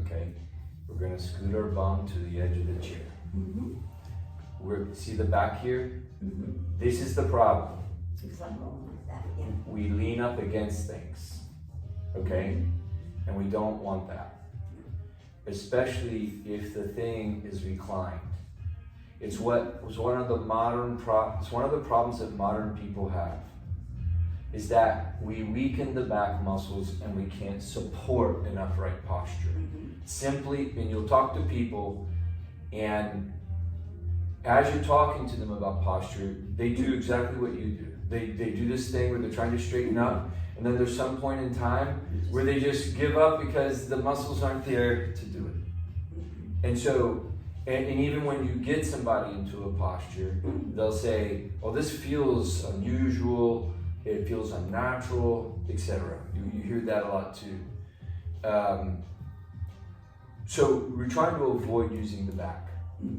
Okay. We're going to scoot our bum to the edge of the chair. See the back here? This is the problem. We lean up against things, okay? And we don't want that. Especially if the thing is reclined. It's one of the problems that modern people have, is that we weaken the back muscles and we can't support an upright posture. Simply, and you'll talk to people, and as you're talking to them about posture, they do exactly what you do. They do this thing where they're trying to straighten up, and then there's some point in time where they just give up because the muscles aren't there to do it. And so, and even when you get somebody into a posture, they'll say, oh, this feels unusual, it feels unnatural, etc. You hear that a lot too. So we're trying to avoid using the back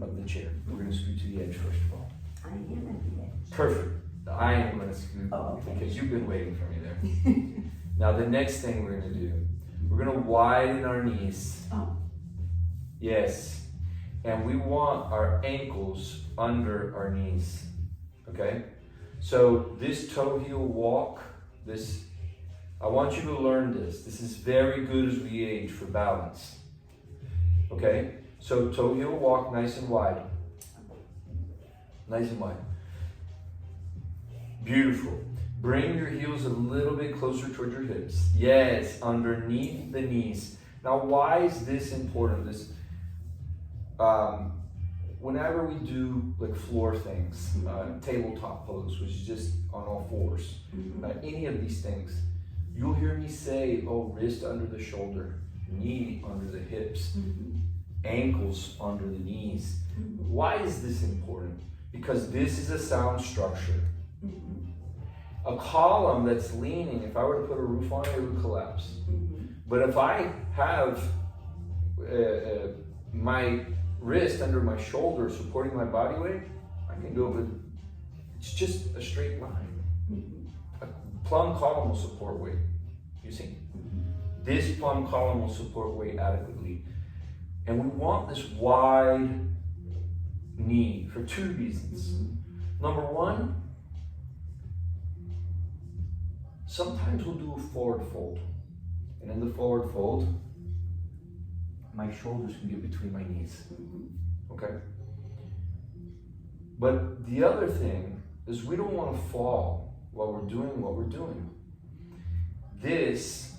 of the chair. We're going to scoot to the edge first of all. I am at the edge. Perfect. I am going to scoot because you've been waiting for me there. Now the next thing we're going to do, we're going to widen our knees. Yes. And we want our ankles under our knees. Okay? So this toe heel walk, I want you to learn this. This is very good as we age for balance. Okay? So toe heel walk nice and wide. Nice and wide. Beautiful. Bring your heels a little bit closer towards your hips. Yes, underneath the knees. Now, why is this important? Whenever we do like floor things, tabletop pose, which is just on all fours, any of these things, you'll hear me say, oh, wrist under the shoulder, knee under the hips, ankles under the knees. Why is this important? Because this is a sound structure. A column that's leaning, if I were to put a roof on it, it would collapse. But if I have my wrist under my shoulder supporting my body weight, I can do it with, it's just a straight line. A plumb column will support weight. You see? This plumb column will support weight adequately. And we want this wide knee for two reasons. Number one, sometimes we'll do a forward fold. And in the forward fold, my shoulders can get between my knees. Okay? But the other thing is we don't want to fall while we're doing what we're doing. This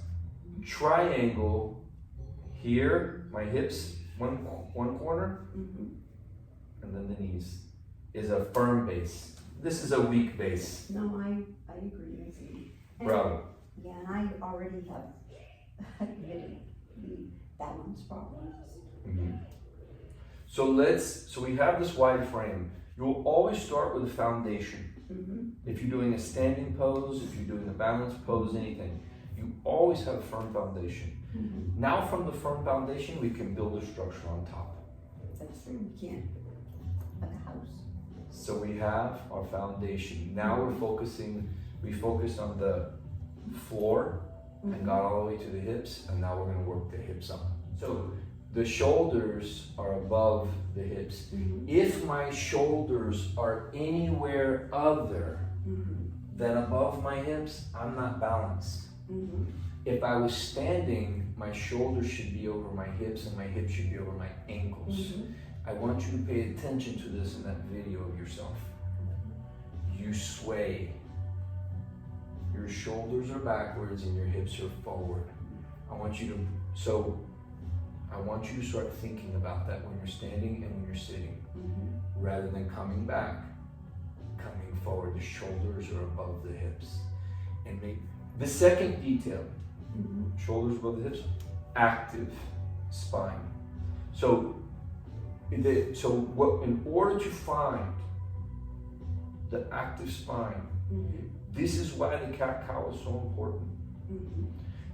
triangle here, my hips, one corner, and then the knees, is a firm base. This is a weak base. No, I agree with you. Bravo. Yeah, and I already have the balance problems. So we have this wide frame. You'll always start with a foundation. If you're doing a standing pose, if you're doing a balance pose, anything, you always have a firm foundation. Now from the firm foundation, we can build a structure on top. That's true, we can't. Like a house. So we have our foundation. Now we focused on the floor and got all the way to the hips, and now we're going to work the hips up. So the shoulders are above the hips. If my shoulders are anywhere other than above my hips, I'm not balanced. If I was standing, my shoulders should be over my hips and my hips should be over my ankles. I want you to pay attention to this in that video of yourself. You sway. Your shoulders are backwards and your hips are forward. I want you to start thinking about that when you're standing and when you're sitting. Rather than coming back, coming forward. The shoulders are above the hips. And make the second detail, shoulders above the hips, active spine. So in order to find the active spine, this is why the cat-cow is so important.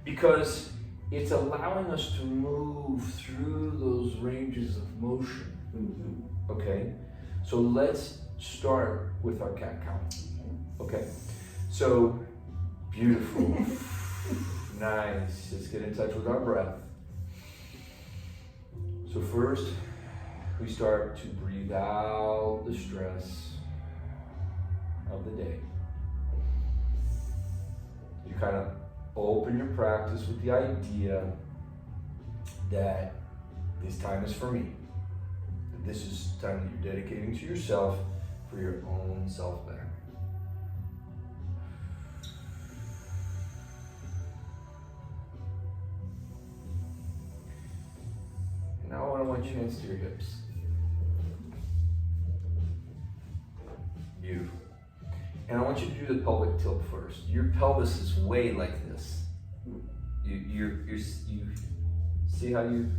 Because it's allowing us to move through those ranges of motion. Okay? So let's start with our cat-cow. Okay? So, beautiful. Nice. Let's get in touch with our breath. So first, we start to breathe out the stress of the day. You kind of open your practice with the idea that this time is for me. That this is time that you're dedicating to yourself for your own self-betterment. And now I want you to hands to your hips. Beautiful. And I want you to do the pelvic tilt first. Your pelvis is way like this. You see how you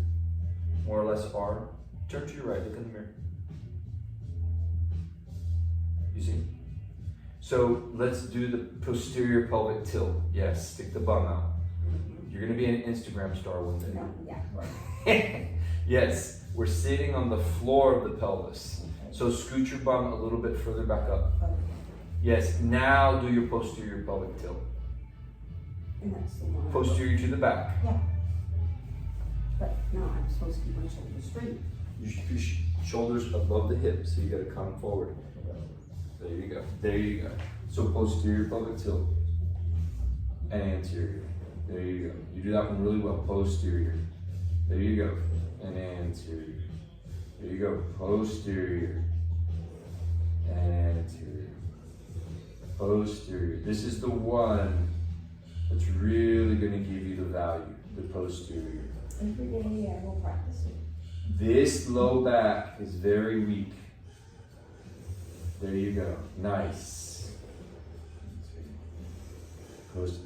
more or less are? Turn to your right, look in the mirror. You see? So let's do the posterior pelvic tilt. Yes, stick the bum out. You're gonna be an Instagram star one day. Yeah. Yes, we're sitting on the floor of the pelvis. So scoot your bum a little bit further back up. Yes, now do your posterior pelvic tilt. And that's the one. Posterior to the back. Yeah. But no, I'm supposed to keep my shoulders straight. You should push shoulders above the hips, so you gotta come forward. There you go. There you go. So posterior pelvic tilt and anterior. There you go. You do that one really well. Posterior. There you go. And anterior. There you go. Posterior and anterior. Posterior. This is the one that's really going to give you the value, the posterior. Every day I will practice it. This low back is very weak. There you go. Nice.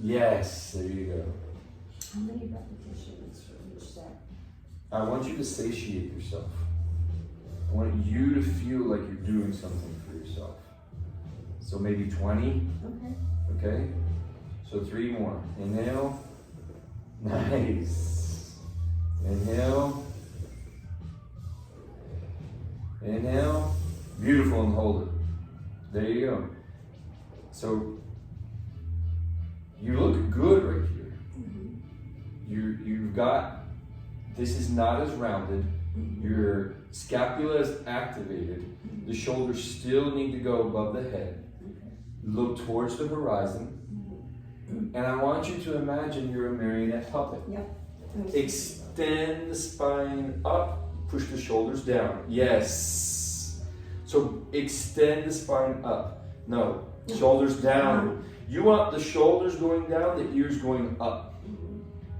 Yes, there you go. How many repetitions for each set? I want you to satiate yourself. I want you to feel like you're doing something for yourself. So maybe 20. Okay. Okay? So 3 more. Inhale. Nice. Inhale. Inhale. Beautiful, and hold it. There you go. So you look good right here. You've got, this is not as rounded. Your scapula is activated. The shoulders still need to go above the head. Look towards the horizon. And I want you to imagine you're a marionette puppet. Yep. Extend the spine up, push the shoulders down. Yes. So extend the spine up. No, shoulders down. You want the shoulders going down, the ears going up.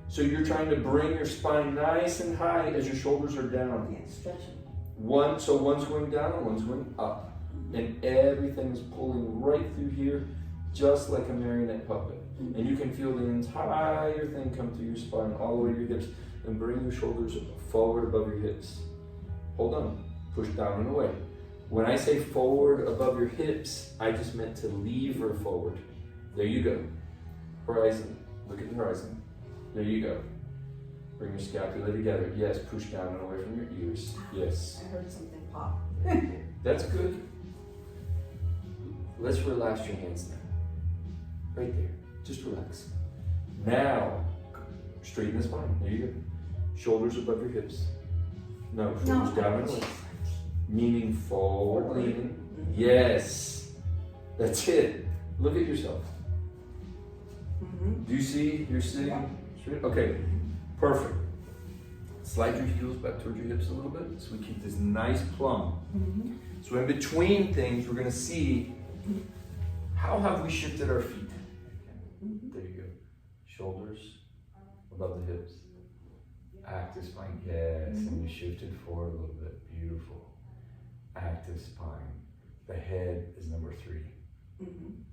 So you're trying to bring your spine nice and high as your shoulders are down. Yeah, stretching. So one's going down and one's going up. And everything's pulling right through here, just like a marionette puppet. And you can feel the entire thing come through your spine, all the way to your hips, and bring your shoulders forward above your hips. Hold on, push down and away. When I say forward above your hips, I just meant to lever forward. There you go. Horizon, look at the horizon. There you go. Bring your scapula together. Yes, push down and away from your ears. Yes. I heard something pop. That's good. Let's relax your hands now. Right there. Just relax. Now, straighten the spine. There you go. Shoulders above your hips. No, shoulders down and away. Meaning forward leaning. Yes. That's it. Look at yourself. Do you see you're sitting straight? Okay, perfect. Slide your heels back towards your hips a little bit so we keep this nice plumb. So in between things, we're going to see how have we shifted our feet. There you go. Shoulders above the hips. Active spine. Yes, and you shifted forward a little bit. Beautiful. Active spine. The head is number 3.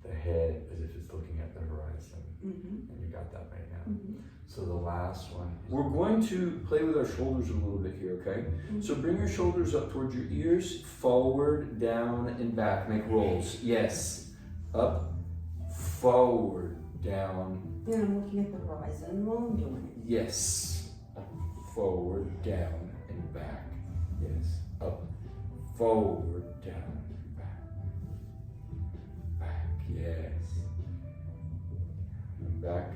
The head as if it's looking at the horizon. And you got that right now. So the last one. We're going to play with our shoulders a little bit here, okay? So bring your shoulders up towards your ears, forward, down, and back. Make rolls. Yes. Up, forward, down. Yeah, I'm looking at the horizon while I'm doing it. Yes. Up, forward, down, and back. Yes. Up, forward, down, and back. Back. Yes. And back.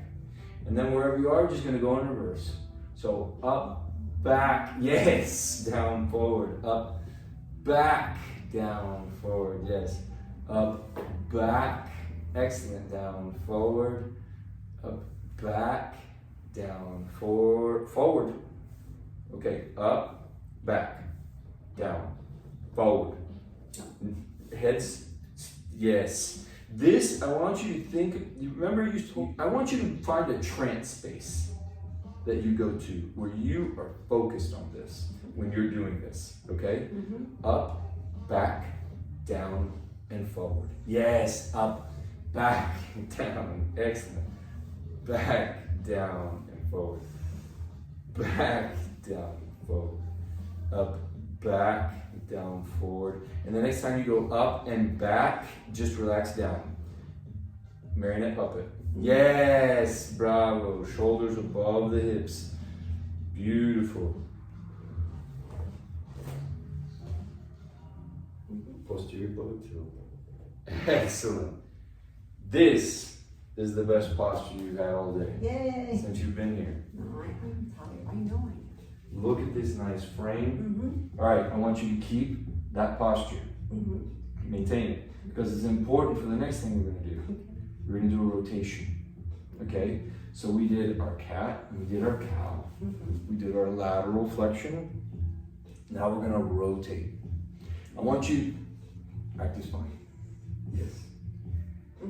And then wherever you are, just going to go in reverse. So up, back, yes, down, forward, up, back, down, forward, yes, up, back, excellent, down, forward, up, back, down, forward, okay, up, back, down, forward, heads, yes. This, I want you to think, you remember I want you to find a trance space that you go to where you are focused on this when you're doing this, okay? Up, back, down, and forward. Yes, up, back, down, excellent. Back, down, and forward. Back, down, forward. Up, back, down, forward. And the next time you go up and back, just relax down. Marionette puppet. Yes, bravo. Shoulders above the hips. Beautiful. Posterior pelvic tilt. Excellent. This is the best posture you've had all day. Yay! Since you've been here. No, I'm tired. I know I am. Look at this nice frame. All right, I want you to keep that posture. Maintain it, because it's important for the next thing we're going to do. We're going to do a rotation. Okay? So we did our cat, we did our cow, we did our lateral flexion. Now we're going to rotate. I want you, practice spine. Yes.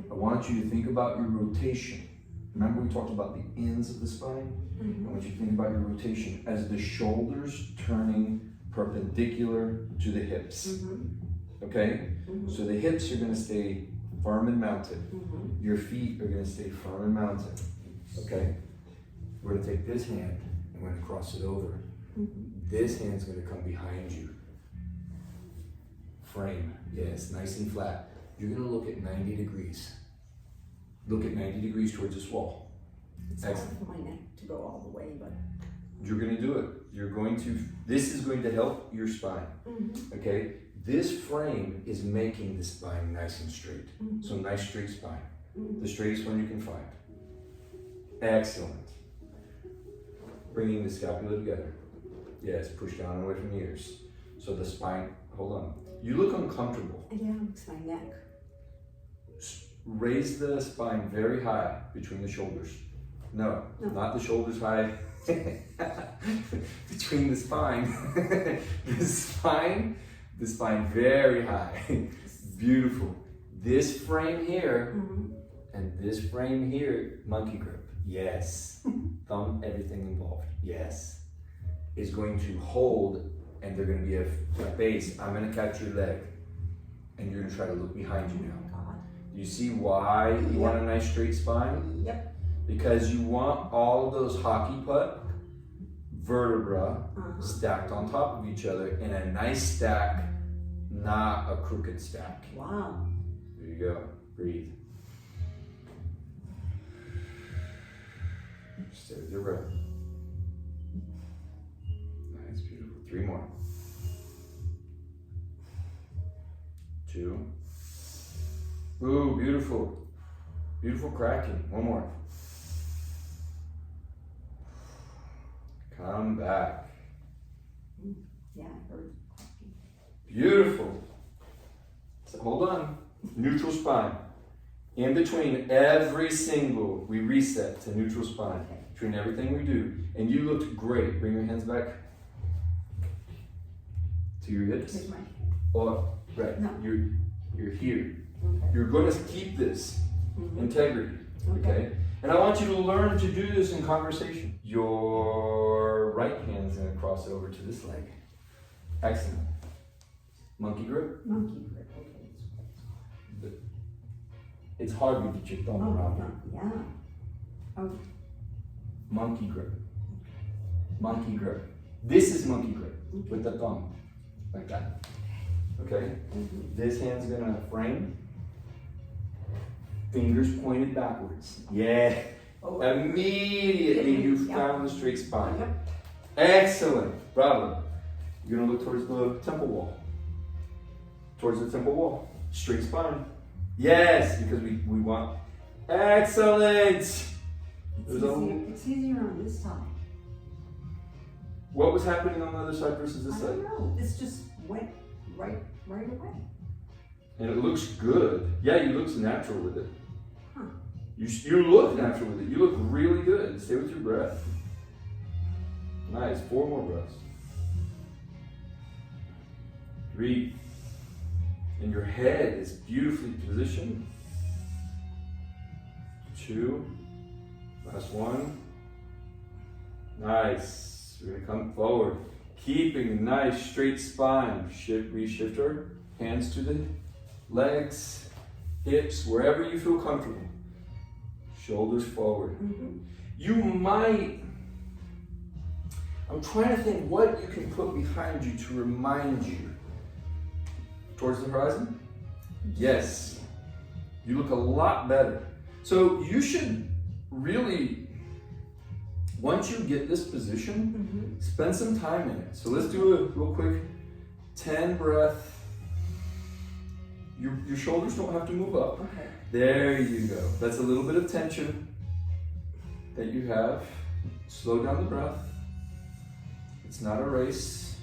I want you to think about your rotation. Remember we talked about the ends of the spine? I want you to think about your rotation as the shoulders turning perpendicular to the hips. Okay? So the hips are going to stay firm and mounted. Your feet are going to stay firm and mounted. Okay? We're going to take this hand and we're going to cross it over. This hand's going to come behind you. Frame. Yes, nice and flat. You're going to look at 90 degrees. Look at 90 degrees towards this wall. It's hard for my neck to go all the way, but you're going to do it. You're going to, this is going to help your spine. Okay? This frame is making the spine nice and straight. So nice straight spine. The straightest one you can find. Excellent. Bringing the scapula together. Yes, push down and away from the ears. So the spine, hold on. You look uncomfortable. yeah, it's my neck. Raise the spine very high between the shoulders. No, not the shoulders high. Between the spine. The spine very high. Beautiful. This frame here and this frame here, monkey grip. Yes. Thumb, everything involved. Yes. Is going to hold, and they're going to be a base. I'm going to catch your leg, and you're going to try to look behind you now. You see why you want a nice straight spine? Yep. Because you want all of those hockey puck vertebra stacked on top of each other in a nice stack, not a crooked stack. Wow. There you go. Breathe. Stay with your breath. Nice, beautiful. 3 more. 2. Ooh, beautiful. Beautiful cracking. 1 more. Come back. Yeah, I heard. Beautiful. So hold on. Neutral spine. In between every single, we reset to neutral spine. Between everything we do. And you looked great. Bring your hands back to your hips. Oh, right. No. You're here. Okay. You're going to keep this integrity. Okay? And I want you to learn to do this in conversation. Your right hand's going to cross over to this leg. Excellent. Monkey grip. Monkey grip, okay. It's hard to get your thumb around it. Yeah. Oh. Monkey grip. Monkey grip. This is monkey grip with the thumb. Like that. Okay? This hand's going to frame. Fingers pointed backwards. Yeah. Oh. Immediately you found the straight spine. Yep. Excellent. Bravo. You're going to look towards the temple wall. Towards the temple wall. Straight spine. Yes, because we want. Excellent. It's easier on this side. What was happening on the other side versus this I side? don't know, this just went right away. And it looks good. Yeah, you look natural with it. Huh. You look natural with it. You look really good. Stay with your breath. Nice. 4 more breaths. 3. And your head is beautifully positioned. 2. Last 1. Nice. We're gonna come forward. Keeping a nice straight spine. Reshift our hands to the legs, hips, wherever you feel comfortable. Shoulders forward. Mm-hmm. You might, I'm trying to think what you can put behind you to remind you. Towards the horizon? Yes. You look a lot better. So you should really, once you get this position, spend some time in it. So let's do a real quick 10 breath. Your shoulders don't have to move up. Okay. There you go. That's a little bit of tension that you have. Slow down the breath. It's not a race.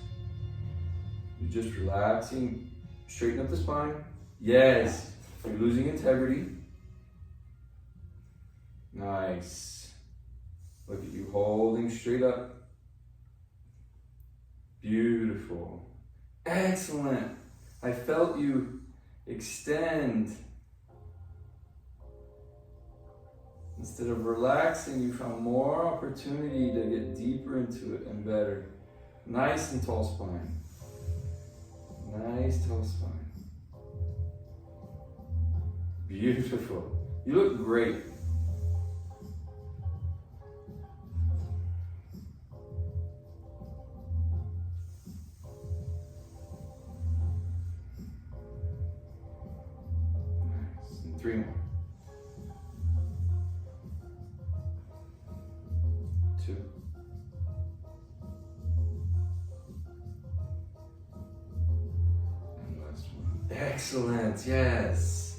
You're just relaxing. Straighten up the spine. Yes. You're losing integrity. Nice. Look at you holding straight up. Beautiful. Excellent. I felt you extend. Instead of relaxing, you found more opportunity to get deeper into it and better. Nice and tall spine. Nice tall spine. Beautiful. You look great. Nice. And 3 more. 2. And last one. Excellent. Yes.